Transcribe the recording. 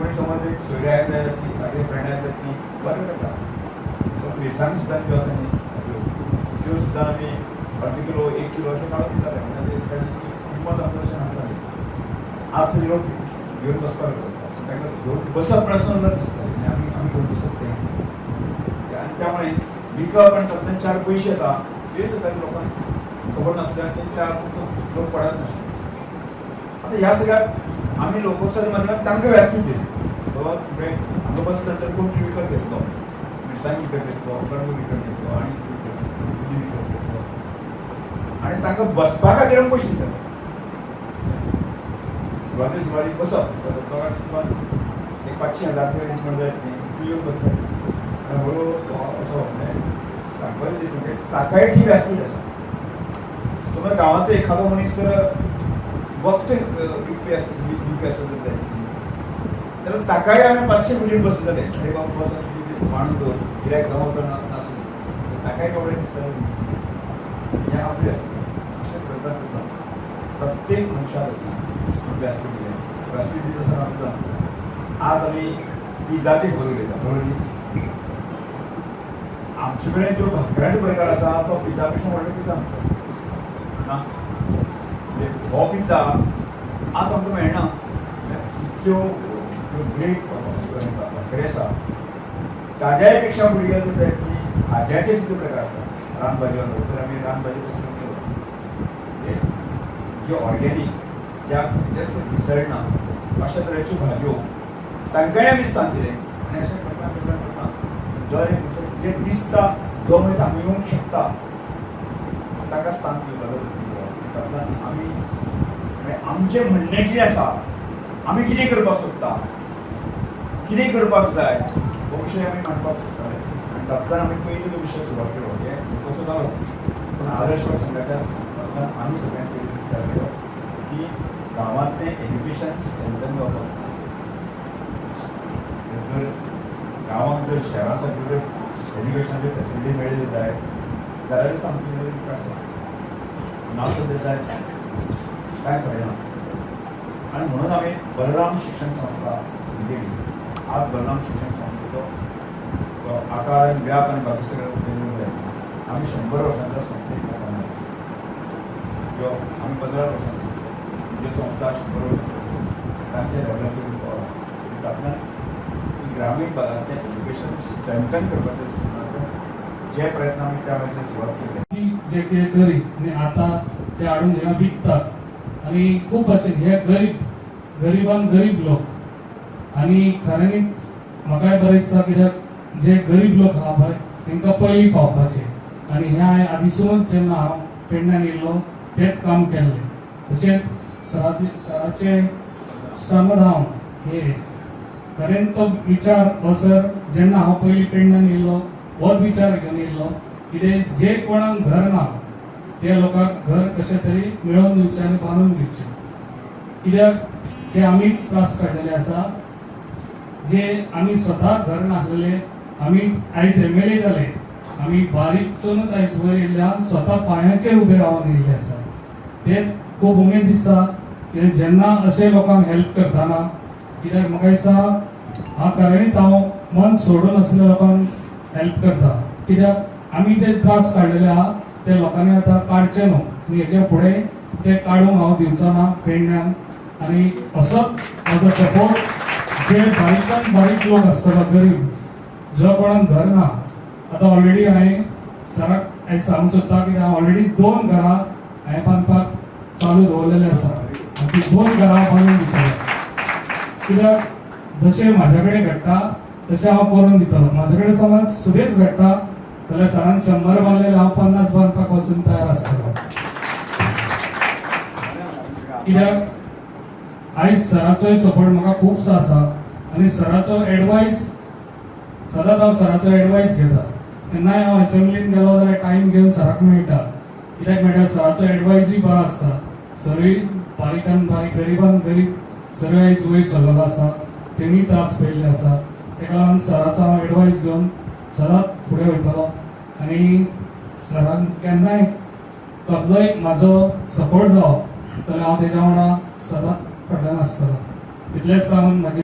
कोणी समज एक सोयऱ्या आयल्या जाती काही फ्रेंड आयल्या जाती बरें जाता सो मिरसांग सुद्दां त्यो आसा न्ही त्यो सुद्दां आमी अर्द किलो 1 किलो अशें काडून दिताले म्हणजे ताची किंमत आमकां तशें नासताली आज तरी लोक घेवन बसपाक आसता ताका घेवन बसप प्रश्न न दिसता आमी आमी घेवन बसप तें आनी त्यामुळे विकप आनी तातूंतल्यान 4 पयशे येता ते सुद्दां लोकांक खबर नासल्यान ते त्या लोक पडत नासले आता ह्या सगळ्यात आम्ही लोकोत्सव माध्यमात तांकां व्यासपीठ दिली बाबा तुवें हांगा बसता तर कोण तूं विकत घेतलो मिरसांग विकत घेतलो कणगां विकत घेतलो आनी विकत घेतलो आनी तांकां बसपा खातीर आमी पयशे दिताले सुरवातीक बसप बसपाक तुका एक 500,000 रुपया इन्कम जाय तूं येवन बसता हळू असो सांगपाचें तुगे ताकाय ती व्यासपीठ आसा समज गांवांतलो एखादो मनीस वक्त विकपी आसत जाल्यार ताकाय आमी 500 मिलीयन बसयताले अरे बाबा बस मांडून दवर गिरायक जावं तो नासूं ताकाय कपडे दिसताले हें आपलें आसता अशें करता करता प्रत्येक मनशाक आसा व्यासपीठ दिलें व्यासपीठ दीत आसतना सुद्दां आज आमी पिझ्झाची भर उलयता बरोबर आमचे कडेन ज्यो भाकऱ्यांचे प्रकार आसा तो पिझ्झा पेक्षा व्हडलो पिझ्झा ना हो पिझ्झा आज आमकां मेळना इतल्यो ग्रेट भाकरी आसा ताज्याय पेक्षा फुडें गेले जाल्यार की भाज्याचे कितले प्रकार आसा रानभाजी तर आमी रानभाजी कसलो केलो ज्यो ऑर्गेनीक ज्या जास्त मिसळना अशा तरेच्यो भाजयो तांकांय आमी स्थान दिलें आनी अशें करता करता करता जो एक जें दिसता जो मनीस आमी येवंक शकता ताका स्थान दिवपाक आमी आमचें म्हणणें कितें आसा आमी कितें करपाक सोदता कितें करपाक जाय हो विशय आमी मांडपाक सोदताले आनी तातूंतल्यान आमी पयलीं तो विशय सुरवात केलो हें कसो जालो पूण आदर्श संघाच्या आमी सगळ्यांत पयलीं विचार केलो की गांवांतलें एज्युकेशन स्ट्रेंथन जावपाक जर गांवांत जर शहरा सारकी जर एज्युकेशनाच्यो फेसिलिटी मेळ्ळ्यो जाय जाल्यार सामकी विकास जाता नासत जाय काय कळना आणि म्हणून आम्ही बलराम शिक्षण संस्था दिली आज बलराम शिक्षण संस्थेचो आकार आणि व्याप आणि बाकी सगळं आम्ही 100 वर्सांच्या संस्थेक जो आम्ही 15 वर्सांनी जे संस्था 100 वर्सांची तांचे डेव्हलपमेंट तातूंतल्यान ग्रामीण भागातलें एज्युकेशन स्ट्रेंथन करपाचे जे प्रयत्न आम्ही त्या वेळेचेर सुरवात केले जे कितें करीत आनी आतां ते हाडून हिंगा विकतात आनी खूब भाशेन हे गरिबान गरीब लोक आनी खऱ्यांनी म्हाकाय बरें दिसता कित्याक जे गरीब लोक आहा पळय तांकां पयलीं पावपाचें आनी हें हांवें आदीसून जेन्ना हांव पेडण्यान येयल्लो तेंच काम केल्लें तशेंच सराचे सांगत हांव हे खरें तो विचार हो सर जेन्ना हांव पयलीं पेडण्यान येयल्लो होच विचार घेवन येयल्लो कितें जे कोणाक घर ना त्या लोकांक घर कशें तरी मेळोवन दिवचें आनी बांदून दिवचें कित्याक जे आमी त्रास काडलेले आसा जे आमी स्वता घर नासलेले आमी आयज MLA जाले आमी बारीकसूनच आयज वयर येयल्यान स्वता पांयाचेर उबे रावन येयल्ले आसा ते खूब उमेद दिसता कित्याक जेन्ना अशे लोकांक हेल्प करतना कित्याक म्हाका दिसता हांव खरेंच हांव मन सोडून असल्या लोकांक हेल्प करता कित्याक आमी ते त्रास काडलेले आहा ते लोकांनी आतां काडचे न्हू आनी हेच्या फुडें ते काडूंक हांव दिवचो ना पेडण्यान आनी असोच म्हाजो सपोर्ट जे बारीकान बारीक लोक आसता गरीब जो कोणाक घर ना आतां ऑलरेडी हांवें सराक आयज सांगूंक सोदता की हांव ऑलरेडी 2 घरां हांवें बांदपाक चालू दवरलेले आसा आनी ती 2 घरां बांदून दितले कित्याक जशें म्हाजे कडेन घडटा तशें हांव करून दितलो म्हाजे कडेन समज सुबेज घडटा जाल्यार सरान 100 बांदलेले हांव 50 बांदपाक वचून तयार आसतलो कित्याक आयज सराचोय सपोर्ट म्हाका खुबसो आसा आनी सराचो एडवायस सदांच हांव सराचो एडवायस घेता केन्नाय हांव असेंब्लीन गेलो जाल्यार टायम घेवन सराक मेळटा कित्याक म्हळ्यार सराचो एडवायसूय बरो आसता सरूय बारीकान बारीक गरीबान गरीब सरूय आयज वयर सरलेलो आसा तेणीय त्रास पयल्ले आसा तेका लागून सराचो हांव एडवायस घेवन सदांच फुडें वयतलो आनी सरान केन्नाय कसलोय म्हाजो सपोर्ट जावप जाल्यार हांव तेज्या वांगडा सदांच फाटल्यान आसतलो इतलेंच सांगून म्हाजी